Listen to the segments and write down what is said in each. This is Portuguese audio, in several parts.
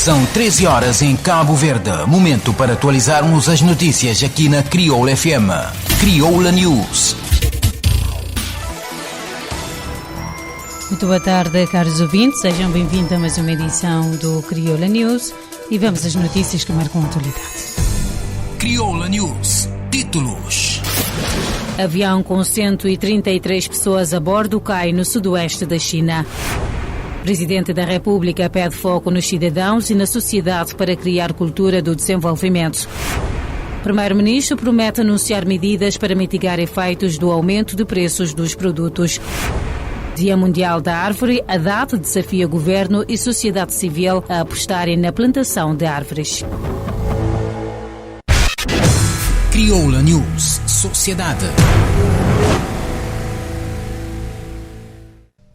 São 13 horas em Cabo Verde. Momento para atualizarmos as notícias aqui na Crioula FM. Crioula News. Muito boa tarde, caros ouvintes. Sejam bem-vindos a mais uma edição do Crioula News e vamos às notícias que marcam a atualidade. Crioula News. Títulos. Avião com 133 pessoas a bordo cai no sudoeste da China. Presidente da República pede foco nos cidadãos e na sociedade para criar cultura do desenvolvimento. Primeiro-Ministro promete anunciar medidas para mitigar efeitos do aumento de preços dos produtos. Dia Mundial da Árvore, a data desafia governo e sociedade civil a apostarem na plantação de árvores. Crioula News. Sociedade.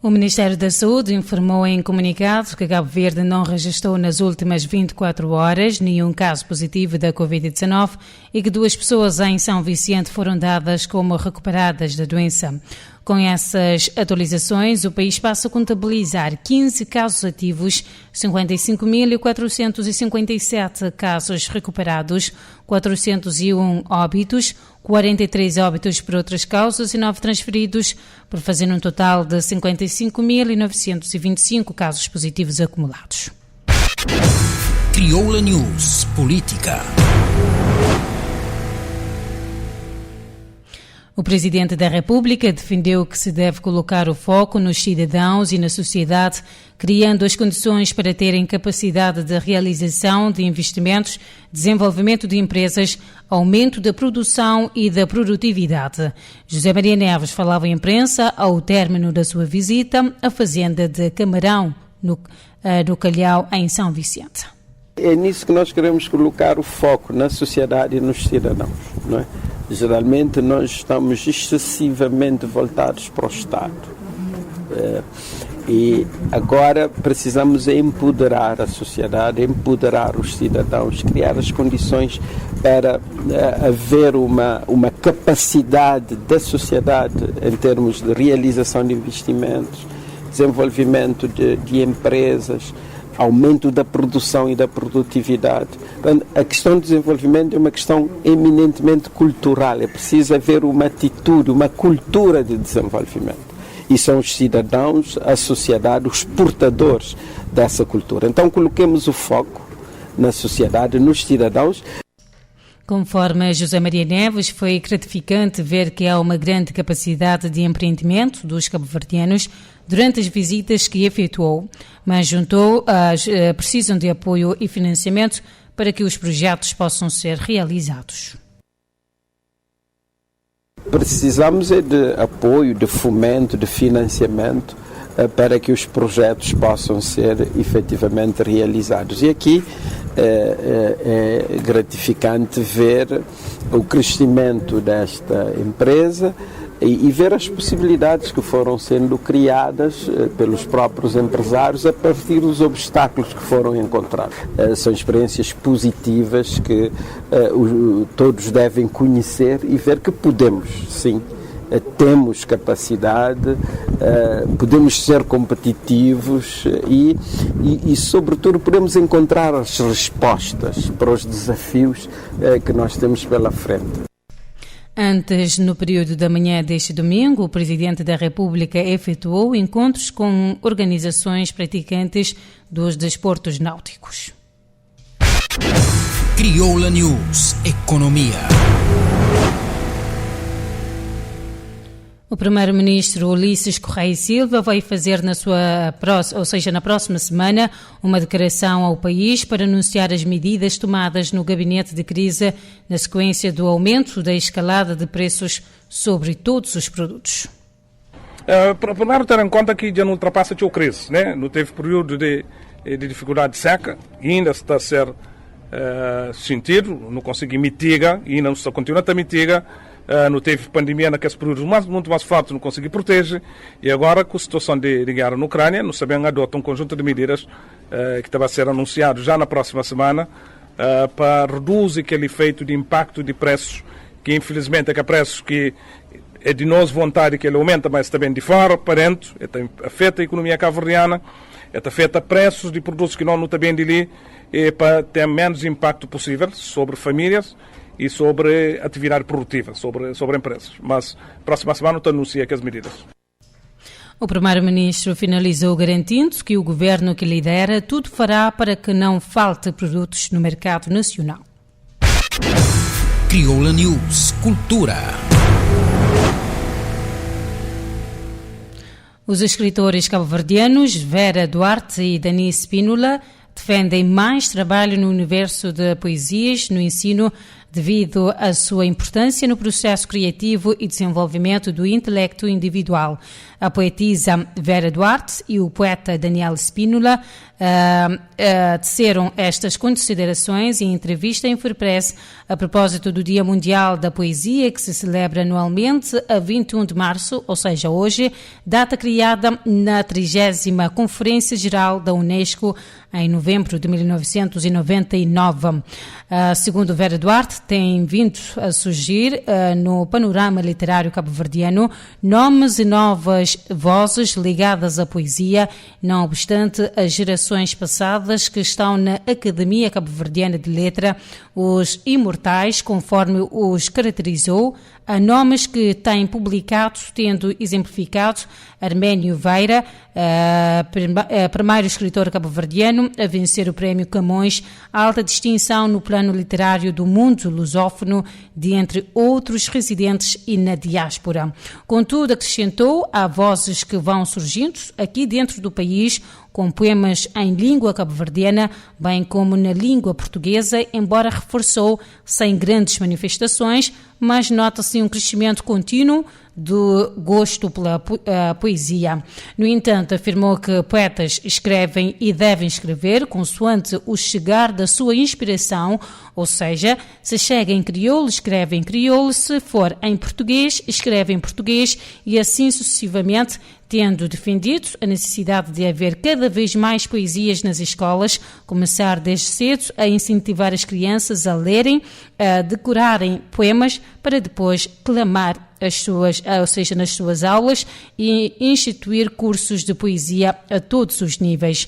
O Ministério da Saúde informou em comunicado que Cabo Verde não registrou nas últimas 24 horas nenhum caso positivo da Covid-19 e que 2 pessoas em São Vicente foram dadas como recuperadas da doença. Com essas atualizações, o país passa a contabilizar 15 casos ativos, 55.457 casos recuperados, 401 óbitos, 43 óbitos por outras causas e 9 transferidos, por fazer um total de 55.925 casos positivos acumulados. Crioula News. Política. O Presidente da República defendeu que se deve colocar o foco nos cidadãos e na sociedade, criando as condições para terem capacidade de realização de investimentos, desenvolvimento de empresas, aumento da produção e da produtividade. José Maria Neves falava à imprensa ao término da sua visita à fazenda de Camarão, no Calhau, em São Vicente. É nisso que nós queremos colocar o foco, na sociedade e nos cidadãos, não é? Geralmente nós estamos excessivamente voltados para o Estado e agora precisamos empoderar a sociedade, empoderar os cidadãos, criar as condições para haver uma capacidade da sociedade em termos de realização de investimentos, desenvolvimento de empresas, aumento da produção e da produtividade. A questão do desenvolvimento é uma questão eminentemente cultural. É preciso haver uma atitude, uma cultura de desenvolvimento. E são os cidadãos, a sociedade, os portadores dessa cultura. Então coloquemos o foco na sociedade, nos cidadãos. Conforme José Maria Neves, foi gratificante ver que há uma grande capacidade de empreendimento dos cabo-verdianos durante as visitas que efetuou, mas juntou precisam de apoio e financiamento para que os projetos possam ser realizados. Precisamos de apoio, de fomento, de financiamento para que os projetos possam ser efetivamente realizados. E aqui é gratificante ver o crescimento desta empresa e ver as possibilidades que foram sendo criadas pelos próprios empresários a partir dos obstáculos que foram encontrados. São experiências positivas que todos devem conhecer e ver que podemos, sim, temos capacidade, podemos ser competitivos e, sobretudo, podemos encontrar as respostas para os desafios que nós temos pela frente. Antes, no período da manhã deste domingo, o Presidente da República efetuou encontros com organizações praticantes dos desportos náuticos. Crioula News. Economia. O Primeiro-Ministro Ulisses Correia Silva vai fazer na próxima semana, uma declaração ao país para anunciar as medidas tomadas no gabinete de crise na sequência do aumento da escalada de preços sobre todos os produtos. Primeiro ter em conta que já não ultrapassa a crise, né? Não teve período de dificuldade seca, ainda está a ser sentido, não consegue mitigar, e ainda não está continua a mitigar. Não teve pandemia naqueles períodos muito mais fortes, não conseguiu proteger, e agora com a situação de guerra na Ucrânia, não sabemos adotar um conjunto de medidas que estava a ser anunciado já na próxima semana para reduzir aquele efeito de impacto de preços, que infelizmente é que preços que é de nós vontade que ele aumenta, mas também de fora, para dentro, afeta a economia cabo-verdiana, afeta preços de produtos que não está bem de ali, para ter menos impacto possível sobre famílias e sobre atividade produtiva, sobre empresas. Mas próxima semana eu anuncia que as medidas. O primeiro-ministro finalizou garantindo que o governo que lidera tudo fará para que não falte produtos no mercado nacional. Crioula News Cultura. Os escritores cabo-verdianos Vera Duarte e Dani Spínola defendem mais trabalho no universo de poesias no ensino devido à sua importância no processo criativo e desenvolvimento do intelecto individual. A poetisa Vera Duarte e o poeta Daniel Spínola teceram estas considerações em entrevista em Infopress a propósito do Dia Mundial da Poesia, que se celebra anualmente a 21 de março, ou seja, hoje, data criada na 30ª Conferência Geral da Unesco em novembro de 1999. Segundo Vera Duarte, tem vindo a surgir no panorama literário cabo-verdiano nomes e novas vozes ligadas à poesia, não obstante as gerações passadas que estão na Academia Cabo-Verdiana de Letra, os imortais, conforme os caracterizou, há nomes que têm publicado, tendo exemplificado Arménio Veira, primeiro escritor cabo-verdiano a vencer o Prémio Camões, alta distinção no plano literário do mundo lusófono, de entre outros residentes e na diáspora. Contudo, acrescentou, há vozes que vão surgindo aqui dentro do país, com poemas em língua cabo-verdiana, bem como na língua portuguesa, embora reforçou sem grandes manifestações, mas nota-se um crescimento contínuo do gosto pela poesia. No entanto, afirmou que poetas escrevem e devem escrever consoante o chegar da sua inspiração, ou seja, se chega em crioulo, escreve em crioulo, se for em português, escreve em português e assim sucessivamente, tendo defendido a necessidade de haver cada vez mais poesias nas escolas, começar desde cedo a incentivar as crianças a lerem, a decorarem poemas para depois clamar nas suas aulas e instituir cursos de poesia a todos os níveis.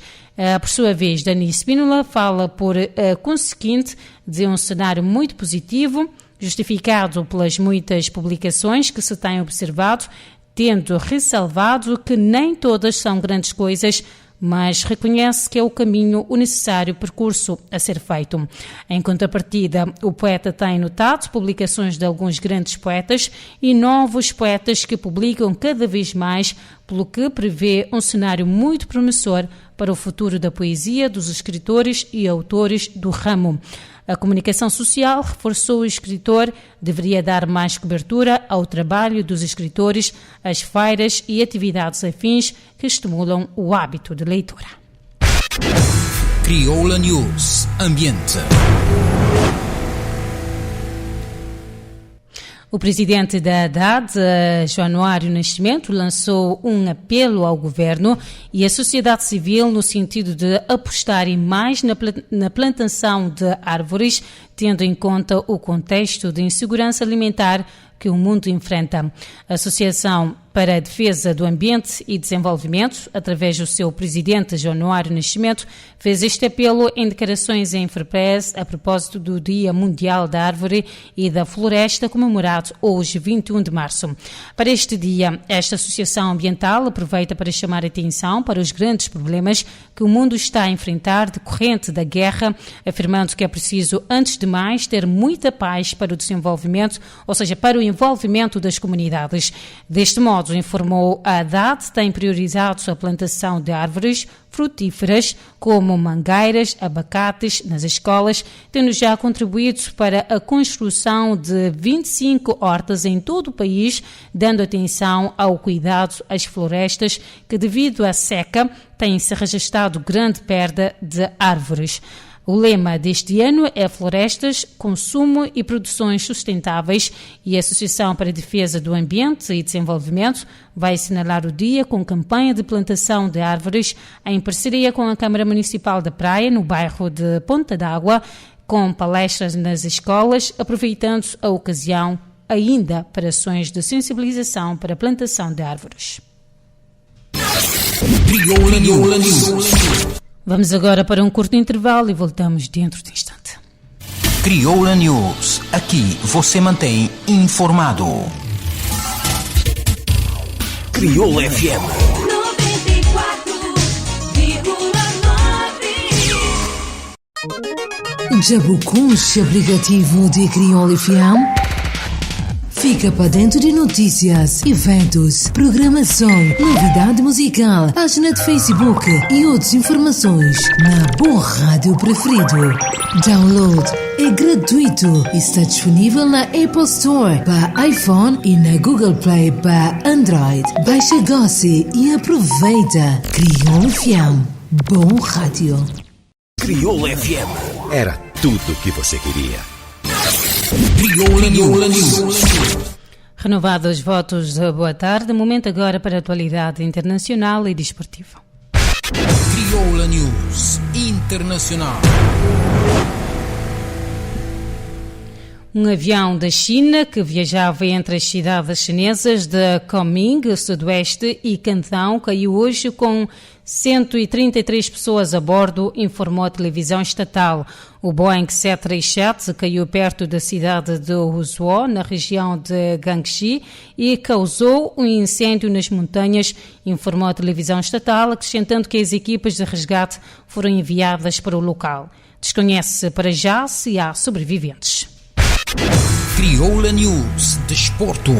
Por sua vez, Dani Spínola fala por conseguinte de um cenário muito positivo, justificado pelas muitas publicações que se têm observado, tendo ressalvado que nem todas são grandes coisas, mas reconhece que é o caminho, o necessário percurso a ser feito. Em contrapartida, o poeta tem notado publicações de alguns grandes poetas e novos poetas que publicam cada vez mais, pelo que prevê um cenário muito promissor para o futuro da poesia dos escritores e autores do ramo. A comunicação social, reforçou o escritor, deveria dar mais cobertura ao trabalho dos escritores, às feiras e atividades afins que estimulam o hábito de leitura. Crioula News Ambiente. O presidente da Haddad, Januário Nascimento, lançou um apelo ao governo e à sociedade civil no sentido de apostarem mais na plantação de árvores, tendo em conta o contexto de insegurança alimentar que o mundo enfrenta. A Associação para a Defesa do Ambiente e Desenvolvimento, através do seu presidente Januário Nascimento, fez este apelo em declarações em Infopress a propósito do Dia Mundial da Árvore e da Floresta, comemorado hoje, 21 de março. Para este dia, esta associação ambiental aproveita para chamar a atenção para os grandes problemas que o mundo está a enfrentar decorrente da guerra, afirmando que é preciso, antes de mais, ter muita paz para o desenvolvimento, ou seja, para o envolvimento das comunidades. Deste modo, informou, a Haddad tem priorizado a plantação de árvores frutíferas como mangueiras, abacates nas escolas, tendo já contribuído para a construção de 25 hortas em todo o país, dando atenção ao cuidado às florestas que, devido à seca, têm-se registrado grande perda de árvores. O lema deste ano é Florestas, Consumo e Produções Sustentáveis, e a Associação para a Defesa do Ambiente e Desenvolvimento vai assinalar o dia com campanha de plantação de árvores em parceria com a Câmara Municipal da Praia, no bairro de Ponta d'Água, com palestras nas escolas, aproveitando a ocasião ainda para ações de sensibilização para a plantação de árvores. Crioula News. Vamos agora para um curto intervalo e voltamos dentro de instante. Crioula News. Aqui você mantém informado. Crioula FM. 94,9. Já buscaste o aplicativo de Crioula FM? Fica para dentro de notícias, eventos, programação, novidade musical, página de Facebook e outras informações na boa rádio preferido. Download é gratuito e está disponível na Apple Store para iPhone e na Google Play para Android. Baixa agora e aproveita. Crioula FM. Bom rádio. Crioula FM. Era tudo o que você queria. Crioula News. Renovados os votos de boa tarde, momento agora para a atualidade internacional e desportiva. Crioula News Internacional. Um avião da China que viajava entre as cidades chinesas de Kunming, sudoeste, e Cantão caiu hoje com 133 pessoas a bordo, informou a televisão estatal. O Boeing 737 caiu perto da cidade de Huzhou, na região de Guangxi, e causou um incêndio nas montanhas, informou a televisão estatal, acrescentando que as equipas de resgate foram enviadas para o local. Desconhece para já se há sobreviventes. Crioula News Desporto.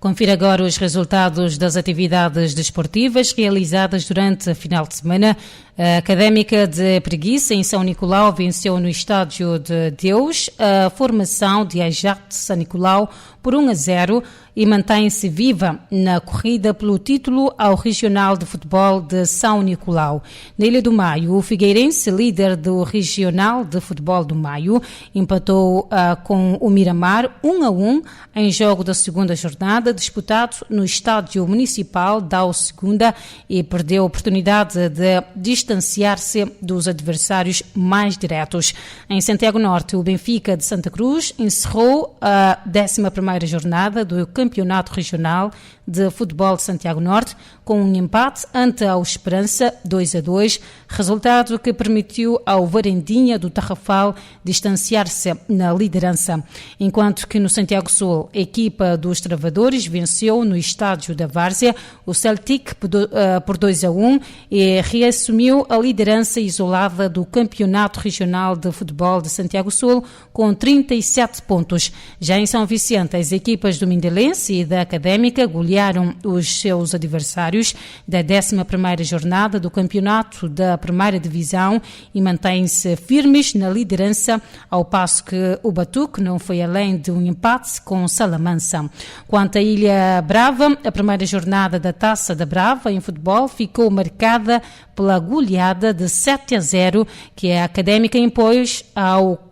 Confira agora os resultados das atividades desportivas realizadas durante a final de semana. A Académica de Preguiça, em São Nicolau, venceu no Estádio de Deus a formação de Ajax São Nicolau por 1-0 e mantém-se viva na corrida pelo título ao Regional de Futebol de São Nicolau. Na Ilha do Maio, o Figueirense, líder do Regional de Futebol do Maio, empatou com o Miramar 1-1 em jogo da segunda jornada, disputado no Estádio Municipal da Segunda, e perdeu a oportunidade de distanciar-se dos adversários mais diretos. Em Santiago Norte, o Benfica de Santa Cruz encerrou a 11ª jornada do Campeonato Regional de Futebol de Santiago Norte com um empate ante a Esperança 2-2, resultado que permitiu ao Varandinha do Tarrafal distanciar-se na liderança. Enquanto que no Santiago Sul, a equipa dos Travadores venceu no estádio da Várzea o Celtic por 2-1 e reassumiu a liderança isolada do Campeonato Regional de Futebol de Santiago Sul com 37 pontos. Já em São Vicente, as equipas do Mindelense e da Académica golearam os seus adversários da 11ª jornada do campeonato da primeira divisão e mantêm-se firmes na liderança, ao passo que o Batuque não foi além de um empate com Salamanca. Quanto à Ilha Brava, a primeira jornada da Taça da Brava em futebol ficou marcada pela goleada de 7-0 que a Académica impôs ao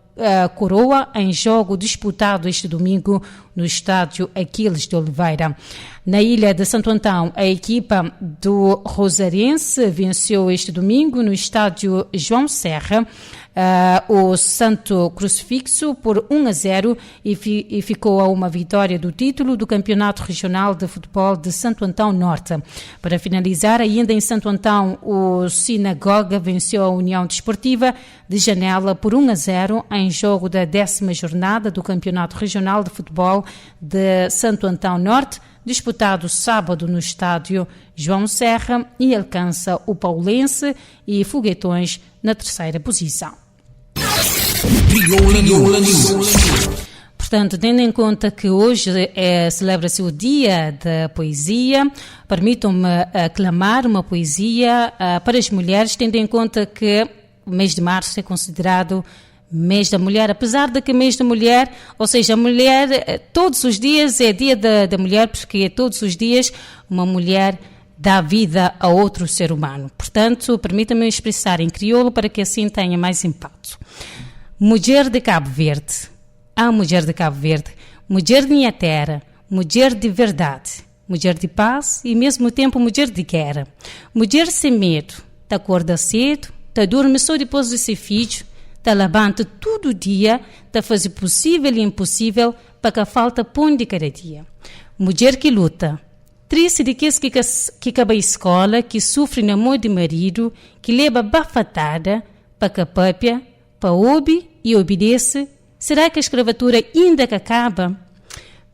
Coroa em jogo disputado este domingo no estádio Aquiles de Oliveira. Na ilha de Santo Antão, a equipa do Rosarense venceu este domingo no estádio João Serra o Santo Crucifixo por 1-0 e ficou a uma vitória do título do Campeonato Regional de Futebol de Santo Antão Norte. Para finalizar, ainda em Santo Antão, o Sinagoga venceu a União Desportiva de Janela por 1-0 em jogo da 10ª jornada do Campeonato Regional de Futebol de Santo Antão Norte, disputado sábado no estádio João Serra, e alcança o Paulense e Foguetões na terceira posição. Portanto, tendo em conta que hoje celebra-se o Dia da Poesia, permitam-me aclamar uma poesia para as mulheres, tendo em conta que o mês de março é considerado mês da mulher, apesar de que mês da mulher, ou seja, a mulher, todos os dias é dia da mulher, porque todos os dias uma mulher dá vida a outro ser humano. Portanto, permita-me expressar em crioulo para que assim tenha mais impacto. Mulher de Cabo Verde, a mulher de Cabo Verde, mulher de minha terra, mulher de verdade, mulher de paz e, ao mesmo tempo, mulher de guerra. Mulher sem medo, te acorda cedo, te dorme só depois de ser filho, te levanta todo dia, te faz o possível e impossível para que falta pão de cada dia. Mulher que luta, Triste de que acaba a escola, que sofre no amor de marido, que leva bafatada, para capapia, para ouve e obedece. Será que a escravatura ainda que acaba?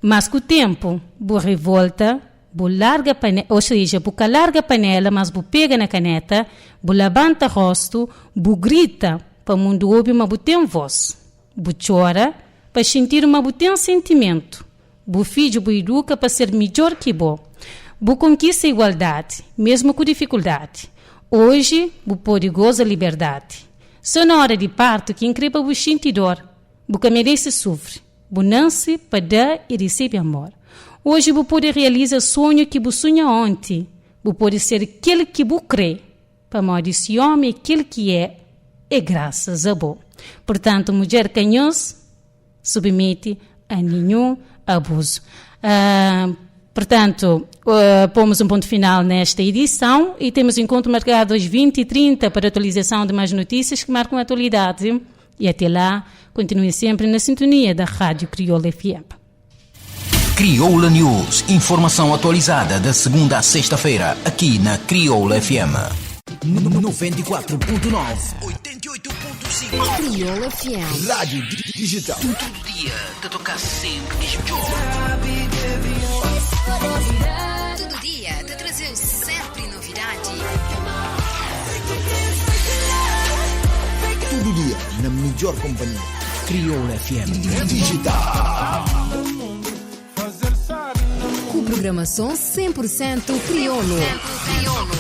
Mas com o tempo, boa revolta, boa larga panela, ou seja, boa larga panela, mas boa pega na caneta, boa levanta rosto, boa grita, para o mundo ouvir, mas boa tem voz. Boa chora, para sentir uma boa tem sentimento. Boa filho, boa educa, para ser melhor que boa. Boa conquista a igualdade, mesmo com dificuldade. Hoje, boa pode gozar a liberdade. Só na hora de parto que incrível boa sentir dor. Boa merece sofre. Boa nasce para dar e recebe amor. Hoje, boa pode realizar sonho que boa sonha ontem. Boa pode ser aquele que boa crê. Para modo esse homem, aquele que é graças a boa. Portanto, mulher canhosa submete a nenhum abuso. Portanto, pomos um ponto final nesta edição e temos encontro marcado às 20h30 para a atualização de mais notícias que marcam a atualidade. E até lá, continue sempre na sintonia da Rádio Crioula FM. Crioula News, informação atualizada da segunda à sexta-feira, aqui na Crioula FM. 94.9, 88.5. Crioula FM. Rádio digital. Todo dia, te tocar sempre melhor. Todo dia te trazer sempre novidade. Todo dia, na melhor companhia. Crioula FM digital. Com programação 100% crioulo.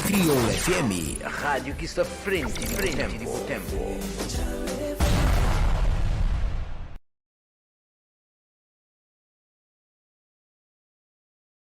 Crioula FM, a rádio que está frente de tempo.